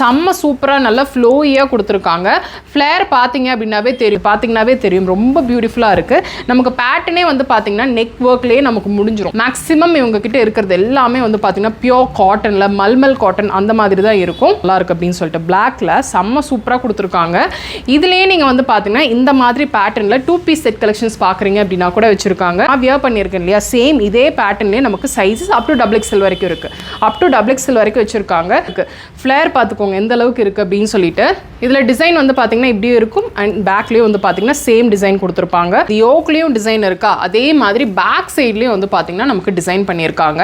செம்ம சூப்பராக நல்லா ஃப்ளோயியாக கொடுத்துருக்காங்க. ஃப்ளேர் பார்த்தீங்கன்னாவே தெரியும் ரொம்ப பியூட்டிஃபுல்லாக இருக்குது. நமக்கு பேட்டர்னே வந்து பார்த்தீங்கன்னா நெக் ஒர்க்லேயே நமக்கு முடிஞ்சிடும். மேக்ஸிமம் இவங்ககிட்ட இருக்கிறது எல்லாமே வந்து பார்த்தீங்கன்னா பியோர் காட்டனில் மல்மல் காட்டன் அந்த மாதிரி தான் இருக்கும். நல்லா இருக்குது அப்படின்னு சொல்லிட்டு பிளாக்ல செம்ம சூப்பராக கொடுத்துருக்காங்க. இதுலேயே நீங்கள் வந்து பார்த்தீங்கன்னா இந்த மாதிரி பேட்டர்னில் 2 பீஸ் செட் கலெக்ஷன்ஸ் பார்க்குறீங்க அப்படின்னா கூட வச்சுருக்காங்க. நான் வியர் பண்ணியிருக்கேன் இல்லையா, சேம் இதே பேட்டர்ன்லேயே நமக்கு சைஸஸ் அப் டு XXL வரைக்கும் இருக்குது. அப் டு XXL வரைக்கும் வச்சுருக்காங்க. ஃப்ளேர் பார்த்துக்கோங்க எந்த அளவுக்கு இருக்குது அப்படின்னு சொல்லிட்டு. இதில் டிசைன் வந்து பார்த்தீங்கன்னா இப்படியும் இருக்கும் அண்ட் பேக்லேயும் வந்து பார்த்தீங்கன்னா சேம் டிசைன் கொடுத்துருப்பாங்க. யோக்லேயும் டிசைன் இருக்கா, அதே மாதிரி பேக் சைட்லேயும் வந்து பார்த்தீங்கன்னா நமக்கு டிசைன் பண்ணியிருக்காங்க.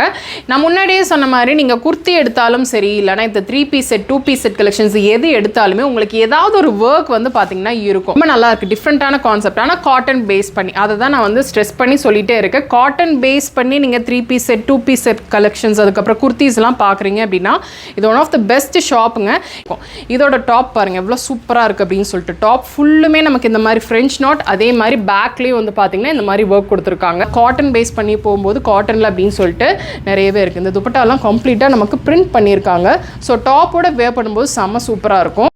நான் முன்னாடியே சொன்ன மாதிரி நீங்கள் குர்த்தி எடுத்தாலும் சரி, இல்லைனா இந்த 3 piece set 2 piece set collections எது எடுத்தாலுமே உங்களுக்கு ஏதாவது ஒரு ஒர்க் வந்து பார்த்தீங்கன்னா இருக்கும். ரொம்ப நல்லா இருக்குது, டிஃப்ரெண்ட்டான கான்செப்ட். ஆனால் காட்டன் பேஸ் பண்ணி அதை தான் நான் வந்து ஸ்ட்ரெஸ் பண்ணி சொல்லிட்டே இருக்கேன். காட்டன் பேஸ் பண்ணி நீங்கள் 3 piece set 2 piece set collections அதுக்கப்புறம் குர்த்திஸ்லாம் பார்க்குறீங்க அப்படின்னா இது ஒன் ஆஃப் த பெஸ்ட் ஷாப்புங்க. இதோட டாப் பாருங்க எவ்வளோ சூப்பராக இருக்குது அப்படின்னு சொல்லிட்டு. டாப் ஃபுல்லுமே நமக்கு இந்த மாதிரி ஃப்ரெஞ்ச் நாட், அதே மாதிரி பேக்லேயும் வந்து பார்த்தீங்கன்னா இந்த மாதிரி ஒர்க் கொடுத்துருக்காங்க. காட்டன் பேஸ் பண்ணி போகும்போது காட்டனில் அப்படின்னு சொல்லிட்டு நிறையவே இருக்குது. இந்த துப்பட்டாலாம் கம்ப்ளீட்டாக நமக்கு பிரிண்ட் பண்ணியிருக்காங்க. ஸோ டாப்போட வேர் பண்ணும்போது செம்ம சூப்பராக இருக்கும்.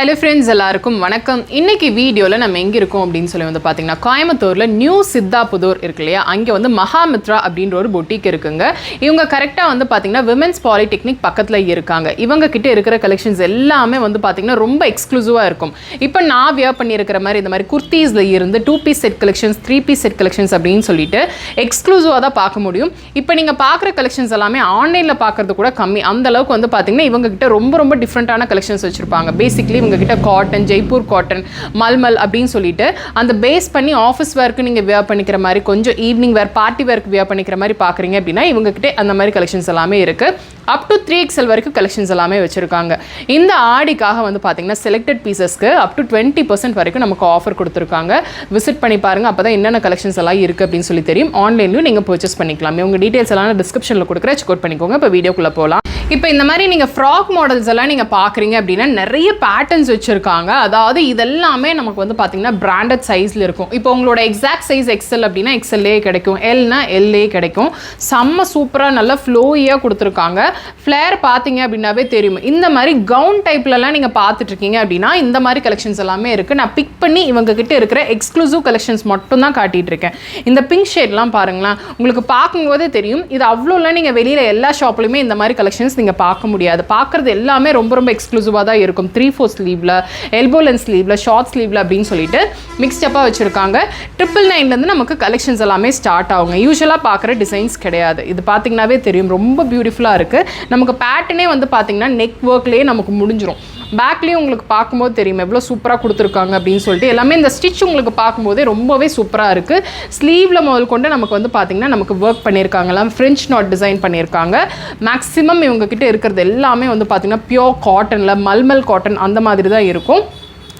ஹலோ ஃப்ரெண்ட்ஸ், எல்லாருக்கும் வணக்கம். இன்னைக்கு வீடியோவில் நம்ம எங்கே இருக்கோம் அப்படின்னு சொல்லி வந்து பார்த்தீங்கன்னா கோயம்புத்தூரில் நியூ சித்தாபுதூர் இருக்கு இல்லையா, அங்கே வந்து மகாமித்ரா அப்படின்ற ஒரு பொட்டிக் இருக்குங்க. இவங்க கரெக்டாக வந்து பார்த்தீங்கன்னா விமென்ஸ் பாலிடெக்னிக் பக்கத்தில் இருக்காங்க. இவங்க கிட்ட இருக்கிற கலெக்ஷன்ஸ் எல்லாமே வந்து பார்த்தீங்கன்னா ரொம்ப எக்ஸ்க்ளூசிவாக இருக்கும். இப்போ நான் வியர் பண்ணியிருக்கிற மாதிரி இந்த மாதிரி குர்த்திஸில் இருந்து 2 piece set collections 3 piece set collections அப்படின்னு சொல்லிட்டு எக்ஸ்க்ளூசிவாக தான் பார்க்க முடியும். இப்போ நீங்கள் பார்க்குற கலெக்ஷன்ஸ் எல்லாமே ஆன்லைனில் பார்க்குறது கூட கம்மி. அந்த அளவுக்கு வந்து பார்த்தீங்கன்னா இவங்க கிட்ட ரொம்ப டிஃப்ரெண்ட்டான கலெக்ஷன்ஸ் வச்சுருப்பாங்க. பேசிக்லி கிட்ட காட்டன், ஜெய்ப்பூர் காட்டன், மல்மல் அப்படின்னு சொல்லிட்டு அந்த பேஸ் பண்ணி ஆஃபீஸ் வேர்க்கு நீங்கள் வியர் பண்ணிக்கிற மாதிரி, கொஞ்சம் ஈவினிங் வேர் பார்ட்டி வேர்க்கு வியர் பண்ணிக்கிற மாதிரி பார்க்குறீங்க அப்படின்னா இவங்க கிட்ட அந்த மாதிரி கலெக்ஷன்ஸ் எல்லாமே இருக்குது. அப் டு 3XL வரைக்கும் கலெக்ஷன்ஸ் எல்லாமே வச்சுருக்காங்க. இந்த ஆடிக்காக வந்து பார்த்தீங்கன்னா செலக்டட் பீசஸ்க்கு அப் டு 20% வரைக்கும் நமக்கு ஆஃபர் கொடுத்துருக்காங்க. விசிட் பண்ணி பாருங்கள், அப்போ தான் என்னென்ன கலெக்ஷன்ஸ் எல்லாம் இருக்குது அப்படின்னு சொல்லி தெரியும். ஆன்லைன்லையும் நீங்கள் பர்ச்சேஸ் பண்ணிக்கலாம். உங்கள் டீட்டெயில்ஸ் எல்லாம் டிஸ்கிரிப்ஷனில் கொடுக்குற செக் அவுட் பண்ணிக்கோங்க. இப்போ வீடியோக்குள்ளே போகலாம். இப்போ இந்த மாதிரி நீங்கள் ஃப்ராக் மாடல்ஸ் எல்லாம் நீங்கள் பார்க்குறீங்க அப்படின்னா நிறைய பேட்டர்ன்ஸ் வச்சுருக்காங்க. அதாவது இதெல்லாமே நமக்கு வந்து பார்த்தீங்கன்னா பிராண்டட் சைஸில் இருக்கும். இப்போ உங்களோட எக்ஸாக்ட் சைஸ் XL அப்படின்னா XLலே கிடைக்கும், Lனா LA கிடைக்கும். செம்ம சூப்பராக நல்லா ஃப்ளோயியாக கொடுத்துருக்காங்க. ஃப்ளேர் பார்த்தீங்க அப்படின்னாவே தெரியும். இந்த மாதிரி கவுன் டைப்லலாம் நீங்கள் பார்த்துட்ருக்கீங்க அப்படின்னா இந்த மாதிரி கலெக்ஷன்ஸ் எல்லாமே இருக்குது. நான் பிக் பண்ணி இவங்க கிட்ட இருக்கிற எக்ஸ்க்ளூசிவ் கலெக்ஷன்ஸ் மட்டும் தான் காட்டிகிட்டு இருக்கேன். இந்த பிங்க் ஷேட்லாம் பாருங்களேன், உங்களுக்கு பார்க்கும்போதே தெரியும். இது அவ்வளோலாம் நீங்கள் வெளியில் எல்லா ஷாப்லையுமே இந்த மாதிரி கலெக்ஷன்ஸ் நீங்கள் பார்க்க முடியாது. பார்க்குறது எல்லாமே ரொம்ப எக்ஸ்க்ளூசிவாக தான் இருக்கும். 3/4 ஸ்லீவில், எல்போ லென்த் ஸ்லீவில், ஷார்ட் ஸ்லீவில் அப்படின்னு சொல்லிட்டு மிக்ஸ்டப்பாக வச்சுருக்காங்க. 999 நமக்கு கலெக்ஷன்ஸ் எல்லாமே ஸ்டார்ட் ஆகுங்க. யூஸ்வலாக பார்க்குற டிசைன்ஸ் கிடையாது. இது பார்த்தீங்கன்னாவே தெரியும் ரொம்ப பியூட்டிஃபுல்லாக இருக்குது. நமக்கு பேட்டர்னே வந்து பார்த்தீங்கன்னா நெக் ஒர்க்லேயே நமக்கு முடிஞ்சிடும். பேக்லேயும் உங்களுக்கு பார்க்கும்போது தெரியும் எவ்வளோ சூப்பராக கொடுத்துருக்காங்க அப்படின்னு சொல்லிட்டு. எல்லாமே இந்த ஸ்டிச் உங்களுக்கு பார்க்கும்போதே ரொம்பவே சூப்பராக இருக்குது. ஸ்லீவில் முதல் கொண்டு நமக்கு வந்து பார்த்திங்கன்னா நமக்கு ஒர்க் பண்ணியிருக்காங்கலாம், ஃப்ரெஞ்ச் நாட் டிசைன் பண்ணியிருக்காங்க. மேக்ஸிமம் இவங்க கிட்ட இருக்கிறது எல்லாமே வந்து பார்த்திங்கன்னா பியோர் காட்டனில் மல்மல் காட்டன் அந்த மாதிரி தான் இருக்கும்.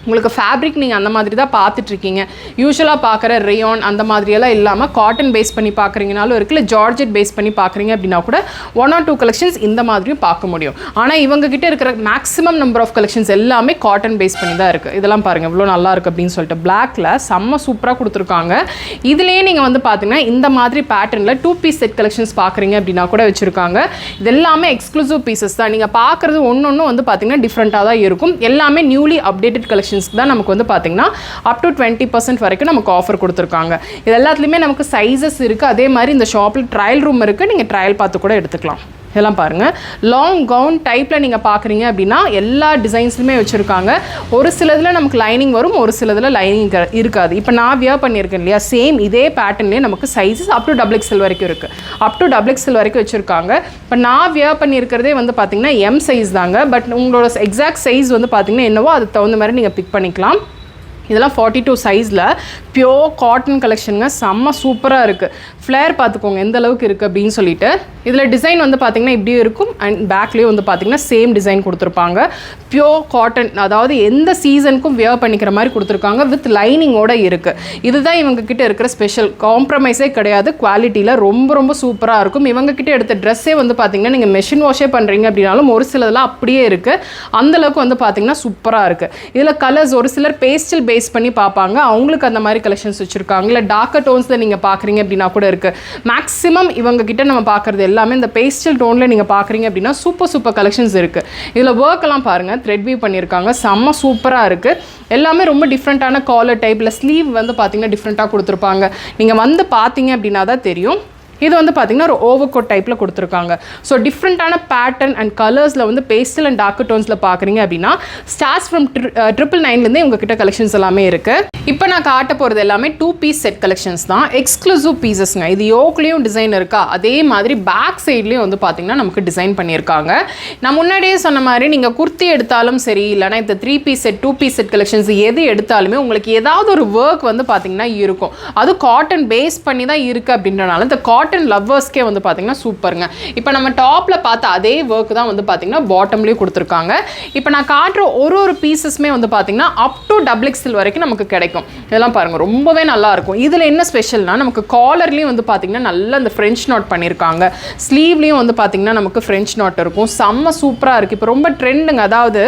உங்களுக்கு ஃபேப்ரிக் நீங்கள் அந்த மாதிரி தான் பார்த்துட்ருக்கீங்க. யூஸ்வலாக பார்க்குற ரேயான் அந்த மாதிரியெல்லாம் இல்லாமல் காட்டன் பேஸ் பண்ணி பார்க்குறீங்கனாலும் இருக்குது, இல்லை ஜார்ஜெட் பேஸ் பண்ணி பார்க்குறீங்க அப்படின்னா கூட 1 or 2 கலெக்ஷன்ஸ் இந்த மாதிரியும் பார்க்க முடியும். ஆனால் இவங்ககிட்ட இருக்கிற மேக்ஸிமம் நம்பர் ஆஃப் கலெக்ஷன்ஸ் எல்லாமே காட்டன் பேஸ் பண்ணி தான் இருக்குது. இதெல்லாம் பாருங்கள் எவ்வளோ நல்லா இருக்குது அப்படின்னு சொல்லிட்டு. பிளாக்ல செம்ம சூப்பராக கொடுத்துருக்காங்க. இதுலேயே நீங்கள் வந்து பார்த்தீங்கன்னா இந்த மாதிரி பேட்டர்னில் 2 பீஸ் செட் கலெக்ஷன்ஸ் பார்க்குறீங்க அப்படின்னா கூட வச்சுருக்காங்க. இது எல்லாமே எக்ஸ்க்ளூசிவ் பீசஸ் தான். நீங்கள் பார்க்குறது ஒன்று வந்து பார்த்தீங்கன்னா டிஃப்ரெண்ட்டாக தான் இருக்கும். எல்லாமே நியூலி அப்டேட்டட் கலெக்ஷன் தான் நமக்கு வந்து பார்த்தீங்கன்னா அப் டு 20% வரைக்கும் நமக்கு ஆஃபர் கொடுத்துருக்காங்க. இது எல்லாத்துலேயுமே நமக்கு சைஸஸ் இருக்குது. அதே மாதிரி இந்த ஷாப்பில் ட்ரையல் ரூம் இருக்குது, நீங்கள் ட்ரையல் பார்த்து கூட எடுத்துக்கலாம். இதெல்லாம் பாருங்கள், லாங் கவுன் டைப்பில் நீங்கள் பார்க்குறீங்க அப்படின்னா எல்லா டிசைன்ஸ்லுமே வச்சுருக்காங்க. ஒரு சிலதில் நமக்கு லைனிங் வரும், ஒரு சிலதில் லைனிங் இருக்காது. இப்போ நான் வியர் பண்ணியிருக்கேன் இல்லையா, சேம் இதே பேட்டர்ன்லேயே நமக்கு சைஸஸ் அப் டு XXL வரைக்கும் இருக்குது. அப் டு XXL வரைக்கும் வச்சுருக்காங்க. இப்போ நான் வியர் பண்ணியிருக்கிறதே வந்து பார்த்திங்கன்னா M சைஸ் தாங்க. பட் உங்களோட எக்ஸாக்ட் சைஸ் வந்து பார்த்திங்கன்னா என்னவோ அதுக்கு தகுந்த மாதிரி நீங்கள் பிக் பண்ணிக்கலாம். இதெல்லாம் 42 சைஸில் பியோர் காட்டன் கலெக்ஷனுங்க, செம்ம சூப்பராக இருக்குது. ஃப்ளேர் பார்த்துக்கோங்க எந்த அளவுக்கு இருக்குது அப்படின்னு சொல்லிட்டு. இதில் டிசைன் வந்து பார்த்திங்கன்னா இப்படியும் இருக்கும், அண்ட் பேக்லேயும் வந்து பார்த்திங்கன்னா சேம் டிசைன் கொடுத்துருப்பாங்க. பியோர் காட்டன், அதாவது எந்த சீசனுக்கும் வியர் பண்ணிக்கிற மாதிரி கொடுத்துருக்காங்க, வித் லைனிங்கோடு இருக்குது. இதுதான் இவங்கக்கிட்ட இருக்கிற ஸ்பெஷல், காம்ப்ரமைஸே கிடையாது, குவாலிட்டியில் ரொம்ப ரொம்ப சூப்பராக இருக்கும். இவங்கக்கிட்ட எடுத்த ட்ரெஸ்ஸே வந்து பார்த்திங்கன்னா நீங்கள் மெஷின் வாஷே பண்ணுறீங்க அப்படின்னாலும் ஒரு சிலதெல்லாம் அப்படியே இருக்குது, அந்தளவுக்கு வந்து பார்த்திங்கன்னா சூப்பராக இருக்குது. இதில் கலர்ஸ் ஒரு சிலர் பேஸ்டல் பேஸ் பண்ணி பார்ப்பாங்க, அவங்களுக்கு அந்த மாதிரி கலெக்ஷன்ஸ் வச்சுருக்காங்க. இல்லை டார்க்கர் டோன்ஸில் நீங்கள் பார்க்குறீங்க அப்படின்னா கூட இருக்குது. மேக்ஸிமம் இவங்க கிட்ட நம்ம பார்க்குறது எல்லாமே இந்த பேஸ்டல் டோனில் நீங்கள் பார்க்குறீங்க அப்படின்னா சூப்பர் கலெக்ஷன்ஸ் இருக்குது. இதில் ஒர்க்கெல்லாம் பாருங்கள், த்ரெட் வீவ் பண்ணியிருக்காங்க, செம்ம சூப்பராக இருக்குது. எல்லாமே ரொம்ப டிஃப்ரெண்ட்டான காலர் டைப்பில், ஸ்லீவ் வந்து பார்த்திங்கன்னா டிஃப்ரெண்ட்டாக கொடுத்துருப்பாங்க. நீங்கள் வந்து பார்த்தீங்க அப்படின்னா தான் தெரியும். இது வந்து பார்த்திங்கன்னா ஒரு ஓவர் கோட் டைப்பில் கொடுத்துருக்காங்க. ஸோ டிஃப்ரெண்ட்டான பேட்டர்ன் அண்ட் கலர்ஸில் வந்து பேஸ்டல் அண்ட் டார்க் டோன்ஸில் பார்க்குறீங்க அப்படின்னா ஸ்டார்ஸ் ஃப்ரம் 999 உங்ககிட்ட கலெக்ஷன்ஸ் எல்லாமே இருக்குது. இப்போ நான் காட்ட போகிறது எல்லாமே 2 பீஸ் செட் கலெக்ஷன்ஸ் தான், எக்ஸ்க்ளூசிவ் பீசஸ்ங்க. இது யோக்லேயும் டிசைன் இருக்கா, அதே மாதிரி பேக் சைட்லேயும் வந்து பார்த்திங்கன்னா நமக்கு டிசைன் பண்ணியிருக்காங்க. நான் முன்னாடியே சொன்ன மாதிரி நீங்கள் குர்த்தி எடுத்தாலும் சரி, இல்லைனா இந்த 3 piece set 2 piece set collections எது எடுத்தாலுமே உங்களுக்கு ஏதாவது ஒரு ஒர்க் வந்து பார்த்திங்கன்னா இருக்கும். அது காட்டன் பேஸ் பண்ணி தான் இருக்குது அப்படின்றனால இந்த காட்டன் லவ்வர்ஸ்க்கே வந்து பார்த்தீங்கன்னா சூப்பருங்க. இப்போ நம்ம டாப்பில் பார்த்த அதே ஒர்க் தான் வந்து பார்த்தீங்கன்னா பாட்டம்லேயும் கொடுத்துருக்காங்க. இப்போ நான் காட்டுற ஒரு பீசஸ்மே வந்து பார்த்தீங்கன்னா அப் டு XXL வரைக்கும் நமக்கு கிடைக்கும். இதெல்லாம் பாருங்கள், ரொம்பவே நல்லாயிருக்கும். இதில் என்ன ஸ்பெஷல்னா நமக்கு காலர்லேயும் வந்து பார்த்தீங்கன்னா நல்ல அந்த ஃப்ரெஞ்ச் நாட் பண்ணியிருக்காங்க, ஸ்லீவ்லேயும் வந்து பார்த்தீங்கன்னா நமக்கு ஃப்ரெஞ்ச் நாட் இருக்கும், செம்ம சூப்பராக இருக்குது. இப்போ ரொம்ப ட்ரெண்டுங்க, அதாவது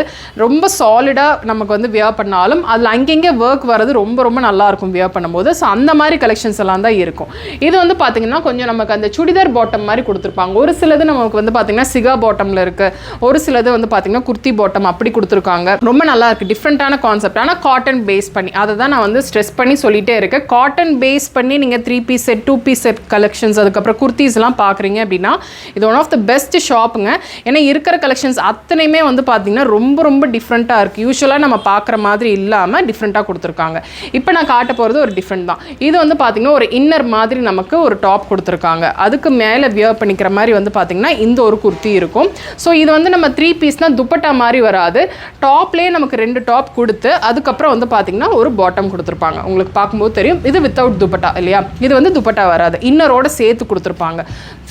ரொம்ப சாலிடாக நமக்கு வந்து வியர் பண்ணாலும் அதில் அங்கங்கே ஒர்க் வர்றது ரொம்ப நல்லாயிருக்கும் வியர் பண்ணும்போது. ஸோ அந்த மாதிரி கலெக்ஷன்ஸ் எல்லாம் தான் இருக்கும். இது வந்து பார்த்தீங்கன்னா கொஞ்சம் நமக்கு அந்த சுடிதார் பாட்டம் மாதிரி கொடுத்துருப்பாங்க. ஒரு சிலது நமக்கு வந்து பார்த்தீங்கன்னா சிகா பாட்டமில் இருக்குது, ஒரு சிலது வந்து பார்த்தீங்கன்னா குர்த்தி பாட்டம் அப்படி கொடுத்துருக்காங்க. ரொம்ப நல்லா இருக்குது, டிஃப்ரெண்ட்டான கான்செப்ட். ஆனால் காட்டன் பேஸ் பண்ணி, அதை தான் நான் வந்து ஸ்ட்ரெஸ் பண்ணி சொல்லிகிட்டே இருக்கேன். காட்டன் பேஸ் பண்ணி நீங்கள் 3 piece set 2 piece set collections அதுக்கப்புறம் குர்த்திஸ்லாம் பார்க்குறீங்க அப்படின்னா இது ஒன் ஆஃப் த பெஸ்ட் ஷாப்புங்க. ஏன்னா இருக்கிற கலெக்ஷன்ஸ் அத்தனையுமே வந்து பார்த்தீங்கன்னா ரொம்ப டிஃப்ரெண்ட்டாக இருக்குது. யூஸ்வலாக நம்ம பார்க்குற மாதிரி இல்லாமல் டிஃப்ரெண்ட்டாக கொடுத்துருக்காங்க. இப்போ நான் காட்ட போகிறது ஒரு டிஃப்ரெண்ட் தான். இது வந்து பார்த்தீங்கன்னா ஒரு இன்னர் மாதிரி நமக்கு ஒரு டாப் கொடுத்துருக்காங்க, அதுக்கு மேலே வியர் பண்ணிக்கிற மாதிரி வந்து பார்த்திங்கன்னா இந்த ஒரு குர்த்தி இருக்கும். ஸோ இது வந்து நம்ம 3 பீஸ்னால் துப்பட்டா மாதிரி வராது, டாப்லேயே நமக்கு 2 டாப் கொடுத்து அதுக்கப்புறம் வந்து பார்த்திங்கன்னா ஒரு பாட்டம் கொடுத்துருப்பாங்க. உங்களுக்கு பார்க்கும்போது தெரியும் இது வித்தவுட் துப்பட்டா இல்லையா, இது வந்து துப்பட்டா வராது, இன்னரோட சேர்த்து கொடுத்துருப்பாங்க.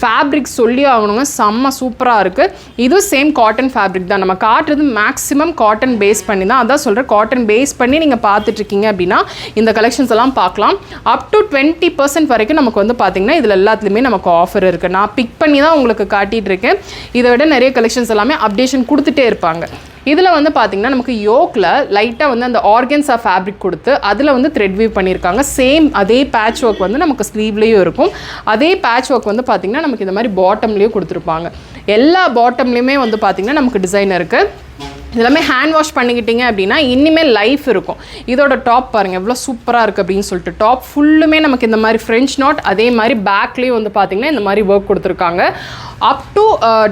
ஃபேப்ரிக் சொல்லி ஆகணுங்க, செம்ம சூப்பராக இருக்குது. இதுவும் சேம் காட்டன் ஃபேப்ரிக் தான். நம்ம காட்டுறது மேக்ஸிமம் காட்டன் பேஸ் பண்ணி தான், அதான் சொல்கிறேன். காட்டன் பேஸ் பண்ணி நீங்கள் பார்த்துட்ருக்கீங்க அப்படின்னா இந்த கலெக்ஷன்ஸ் எல்லாம் பார்க்கலாம். அப் டு 20% வரைக்கும் நமக்கு வந்து பார்த்திங்கன்னா இதில் எல்லாத்துலேயுமே நமக்கு ஆஃபர் இருக்குது. நான் பிக் பண்ணி தான் உங்களுக்கு காட்டிகிட்டு இருக்கேன். இதை விட நிறைய கலெக்ஷன்ஸ் எல்லாமே அப்டேஷன் கொடுத்துட்டே இருப்பாங்க. இதில் வந்து பார்த்திங்கன்னா நமக்கு யோக்கில் லைட்டாக வந்து அந்த ஆர்கன்ஸா ஃபேப்ரிக் கொடுத்து அதில் வந்து த்ரெட் வீவ் பண்ணியிருக்காங்க. சேம் அதே பேட்ச் ஒர்க் வந்து நமக்கு ஸ்லீவ்லேயும் இருக்கும். அதே பேட்ச் ஒர்க் வந்து பார்த்திங்கன்னா நமக்கு இந்த மாதிரி பாட்டம்லேயும் கொடுத்துருப்பாங்க. எல்லா பாட்டம்லேயுமே வந்து பார்த்திங்கன்னா நமக்கு டிசைன் இருக்குது. இதெல்லாமே ஹேண்ட் வாஷ் பண்ணிக்கிட்டீங்க அப்படின்னா இனிமேல் லைஃப் இருக்கும். இதோட டாப் பாருங்கள் எவ்வளோ சூப்பராக இருக்குது அப்படின்னு சொல்லிட்டு. டாப் ஃபுல்லுமே நமக்கு இந்த மாதிரி ஃப்ரெஞ்ச் நாட், அதே மாதிரி பேக்லேயும் வந்து பார்த்திங்கன்னா இந்த மாதிரி ஒர்க் கொடுத்துருக்காங்க. அப் டு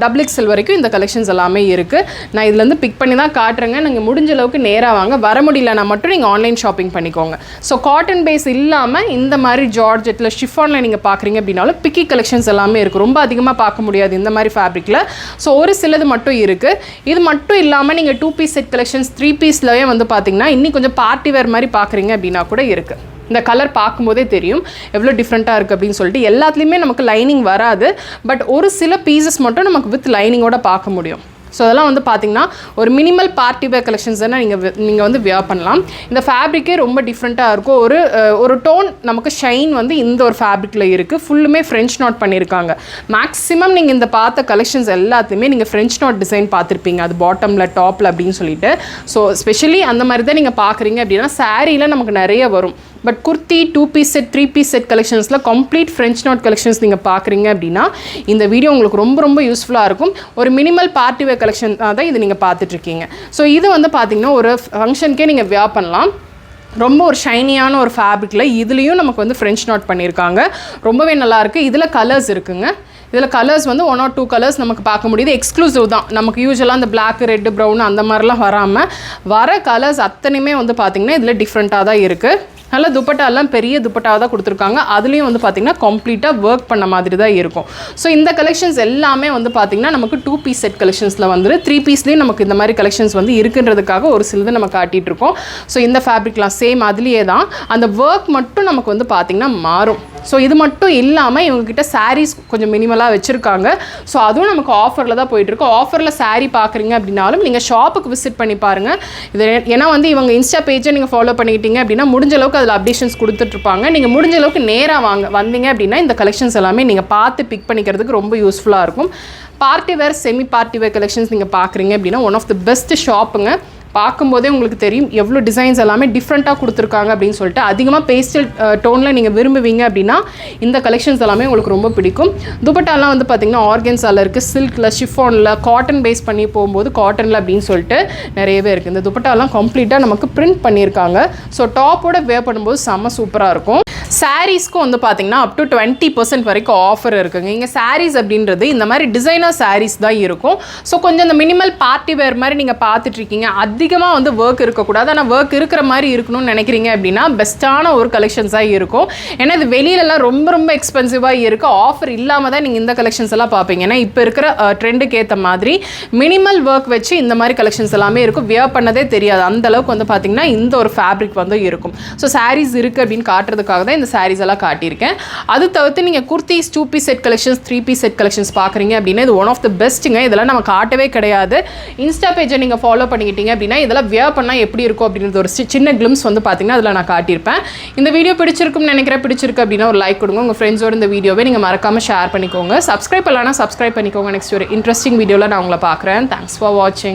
XXL வரைக்கும் இந்த கலெக்ஷன்ஸ் எல்லாமே இருக்குது. நான் இதுலேருந்து பிக் பண்ணி தான் காட்டுறேங்க. நீங்கள் முடிஞ்ச அளவுக்கு நேராக வாங்க, வர முடியலன்னா மட்டும் நீங்கள் ஆன்லைன் ஷாப்பிங் பண்ணிக்கோங்க. ஸோ காட்டன் பேஸ் இல்லாமல் இந்த மாதிரி ஜார்ஜெட்டில் ஷிஃபானில் நீங்கள் பார்க்குறீங்க அப்படின்னாலும் பிக்கி கலெக்ஷன்ஸ் எல்லாமே இருக்குது. ரொம்ப அதிகமாக பார்க்க முடியாது இந்த மாதிரி ஃபேப்ரிக்கில். ஸோ ஒரு சிலது மட்டும் இருக்குது. இது மட்டும் இல்லாமல் நீங்கள் 2 பீஸ் செட் கலெக்ஷன்ஸ் 3 பீஸ்லவே வந்து பார்த்தீங்கன்னா இன்னும் கொஞ்சம் பார்ட்டி வேர் மாதிரி பார்க்குறீங்க அப்படின்னா கூட இருக்குது. இந்த கலர் பார்க்கும்போதே தெரியும் எவ்வளோ டிஃப்ரெண்ட்டாக இருக்குது அப்படின்னு சொல்லிட்டு. எல்லாத்துலேயுமே நமக்கு லைனிங் வராது, பட் ஒரு சில பீசஸ் மட்டும் நமக்கு வித் லைனிங்கோட பார்க்க முடியும். ஸோ அதெல்லாம் வந்து பார்த்திங்கன்னா ஒரு மினிமல் பார்ட்டி வேர் கலெக்ஷன்ஸ் தானே நீங்கள் வந்து வியர் பண்ணலாம். இந்த ஃபேப்ரிக்கே ரொம்ப டிஃப்ரெண்ட்டாக இருக்கும். ஒரு டோன் நமக்கு ஷைன் வந்து இந்த ஒரு ஃபேப்ரிக்கில் இருக்குது. ஃபுல்லுமே ஃப்ரெஞ்ச் நாட் பண்ணியிருக்காங்க. மேக்ஸிமம் நீங்கள் இந்த பார்த்த கலெக்ஷன்ஸ் எல்லாத்துலேயுமே நீங்கள் ஃப்ரெஞ்ச் நாட் டிசைன் பார்த்துருப்பீங்க, அது பாட்டமில் டாப்பில் அப்படின்னு சொல்லிட்டு. ஸோ ஸ்பெஷலி அந்த மாதிரி தான் நீங்கள் பார்க்குறீங்க அப்படின்னா சாரியில் நமக்கு நிறைய வரும். But kurti 2 piece set 3 piece set கலெக்ஷன்ஸில் கம்ப்ளீட் ஃப்ரெஞ்ச் நாட் கலெக்ஷன்ஸ் நீங்கள் பார்க்குறீங்க அப்படின்னா இந்த வீடியோ உங்களுக்கு ரொம்ப யூஸ்ஃபுல்லாக இருக்கும். ஒரு மினிமல் பார்ட்டி வேர் கலெக்ஷன் தான் இது நீங்கள் பார்த்துட்ருக்கீங்க. ஸோ இது வந்து பார்த்திங்கன்னா ஒரு ஃபங்க்ஷனுக்கே நீங்கள் வியர் பண்ணலாம். ரொம்ப ஒரு ஷைனியான ஒரு ஃபேப்ரிக்கில் இதுலேயும் நமக்கு வந்து ஃப்ரெஞ்ச் நாட் பண்ணியிருக்காங்க. ரொம்பவே நல்லாயிருக்கு. இதில் கலர்ஸ் இருக்குங்க. இதில் கலர்ஸ் வந்து 1 or 2 கலர்ஸ் நமக்கு பார்க்க முடியுது. எக்ஸ்க்ளூசிவ் தான். நமக்கு யூஸ்வலாக அந்த பிளாக், ரெட், ப்ரௌன் அந்த மாதிரிலாம் வராமல் வர கலர்ஸ் அத்தனையுமே வந்து பார்த்திங்கன்னா இதில் டிஃப்ரெண்ட்டாக தான் இருக்குது. நல்லா துப்பட்டாலாம் பெரிய துப்பட்டாவை தான் கொடுத்துருக்காங்க. அதுலேயும் வந்து பார்த்திங்கன்னா கம்ப்ளீட்டாக ஒர்க் பண்ண மாதிரி தான் இருக்கும். ஸோ இந்த கலெக்ஷன்ஸ் எல்லாமே வந்து பார்த்திங்கன்னா நமக்கு 2 பீஸ் செட் கலெக்ஷன்ஸில் வந்து 3 பீஸ்லேயும் நமக்கு இந்த மாதிரி கலெக்ஷன்ஸ் வந்து இருக்குன்றதுக்காக ஒரு சிலது நம்ம காட்டிகிட்டு இருக்கோம். ஸோ இந்த ஃபேப்ரிக்லாம் சேம் அதுலேயே தான், அந்த ஒர்க் மட்டும் நமக்கு வந்து பார்த்திங்கன்னா மாறும். ஸோ இது மட்டும் இல்லாமல் இவங்ககிட்ட சாரீஸ் கொஞ்சம் மினிமலாக வச்சுருக்காங்க. ஸோ அதுவும் நமக்கு ஆஃபரில் தான் போயிட்டுருக்கு. ஆஃபரில் சாரீ பார்க்குறீங்க அப்படின்னாலும் நீங்கள் ஷாப்புக்கு விசிட் பண்ணி பாருங்கள். இது ஏன்னா வந்து இவங்க இன்ஸ்டா பேஜை நீங்கள் ஃபாலோ பண்ணிக்கிட்டீங்க அப்படின்னா முடிஞ்ச அளவுக்கு அதில் அப்டேஷன்ஸ் கொடுத்துட்ருப்பாங்க. நீங்கள் முடிஞ்ச அளவுக்கு நேராக வந்தீங்க அப்படின்னா இந்த கலெக்ஷன்ஸ் எல்லாமே நீங்கள் பார்த்து பிக் பண்ணிக்கிறதுக்கு ரொம்ப யூஸ்ஃபுல்லாக இருக்கும். Party wear, semi party wear collections நீங்கள் பார்க்குறீங்க அப்படின்னா ஒன் ஆஃப் த பெஸ்ட் ஷாப்புங்க. பார்க்கும்போதே உங்களுக்கு தெரியும் எவ்வளோ டிசைன்ஸ் எல்லாமே டிஃப்ரெண்ட்டாக கொடுத்துருக்காங்க அப்படின்னு சொல்லிட்டு. அதிகமாக பேஸ்டல் டோனில் நீங்கள் விரும்புவீங்க அப்படின்னா இந்த கலெக்ஷன்ஸ் எல்லாமே உங்களுக்கு ரொம்ப பிடிக்கும். துப்பட்டாலாம் வந்து பார்த்திங்கன்னா ஆர்கன்ஸால் இருக்குது, சில்கில், ஷிஃபானில், காட்டன் பேஸ் பண்ணி போகும்போது காட்டனில் அப்படின்னு சொல்லிட்டு நிறையவே இருக்குது. இந்த துப்பட்டாலாம் கம்ப்ளீட்டாக நமக்கு பிரிண்ட் பண்ணியிருக்காங்க. ஸோ டாப்போட வேர் பண்ணும்போது செம்ம சூப்பராக இருக்கும். சாரீஸ்க்கும் வந்து பார்த்திங்கன்னா அப் டு 20% வரைக்கும் ஆஃபர் இருக்குங்க. இங்கே சாரீஸ் அப்படின்றது இந்த மாதிரி டிசைனர் சாரீஸ் தான் இருக்கும். ஸோ கொஞ்சம் இந்த மினிமல் பார்ட்டி வேர் மாதிரி நீங்கள் பார்த்துட்ருக்கீங்க, அதிகமாக வந்து ஒர்க் இருக்கக்கூடாது, ஆனால் ஒர்க் இருக்கிற மாதிரி இருக்கணும்னு நினைக்கிறீங்க அப்படின்னா பெஸ்ட்டான ஒரு கலெக்ஷன்ஸாக இருக்கும். ஏன்னா இது வெளியிலலாம் ரொம்ப ரொம்ப எக்ஸ்பென்சிவாக இருக்குது. ஆஃபர் இல்லாமல் தான் நீங்கள் இந்த கலெக்ஷன்ஸ் எல்லாம் பார்ப்பீங்க. ஏன்னா இப்போ இருக்கிற ட்ரெண்டுக்கு ஏற்ற மாதிரி மினிமல் ஒர்க் வச்சு இந்த மாதிரி கலெக்ஷன்ஸ் எல்லாமே இருக்கும். வியர் பண்ணதே தெரியாது அந்தளவுக்கு வந்து பார்த்திங்கன்னா இந்த ஒரு ஃபேப்ரிக் வந்து இருக்கும். ஸோ சாரீஸ் இருக்குது அப்படின்னு காட்டுறதுக்காக தான் இந்த சாரீஸ் எல்லாம் காட்டியிருக்கேன். அது தவிர்த்து நீங்கள் kurtis, 2 piece set collections, 3 piece set collections பார்க்குறீங்க அப்படின்னா இது ஒன் ஆஃப் த பெஸ்ட்டுங்க. இதெல்லாம் நம்ம காட்டவே கிடையாது. இன்ஸ்டா பேஜை நீங்கள் ஃபாலோ பண்ணிக்கிட்டீங்க அப்படின்னா இதெல்லாம் வியர் பண்ணால் எப்படி இருக்கும் அப்படின்றது ஒரு சின்ன கிளிம்ஸ் வந்து பார்த்தீங்கன்னா அதில் நான் காட்டியிருப்பேன். இந்த வீடியோ பிடிச்சிருக்கும்னு நினைக்கிறேன். பிடிச்சிருக்கு அப்படின்னா ஒரு லைக் கொடுங்க. உங்கள் ஃப்ரெண்ட்ஸோட இந்த வீடியோவை நீங்கள் மறக்காமல் ஷேர் பண்ணிக்கோங்க. சப்ஸ்கிரைப் பண்ணலாம், சப்ஸ்கிரைப் பண்ணிக்கோங்க. நெக்ஸ்ட் ஒரு இன்ட்ரெஸ்டிங் வீடியோவில் நான் உங்களை பார்க்குறேன். தேங்க்ஸ் ஃபார் வாட்சிங்.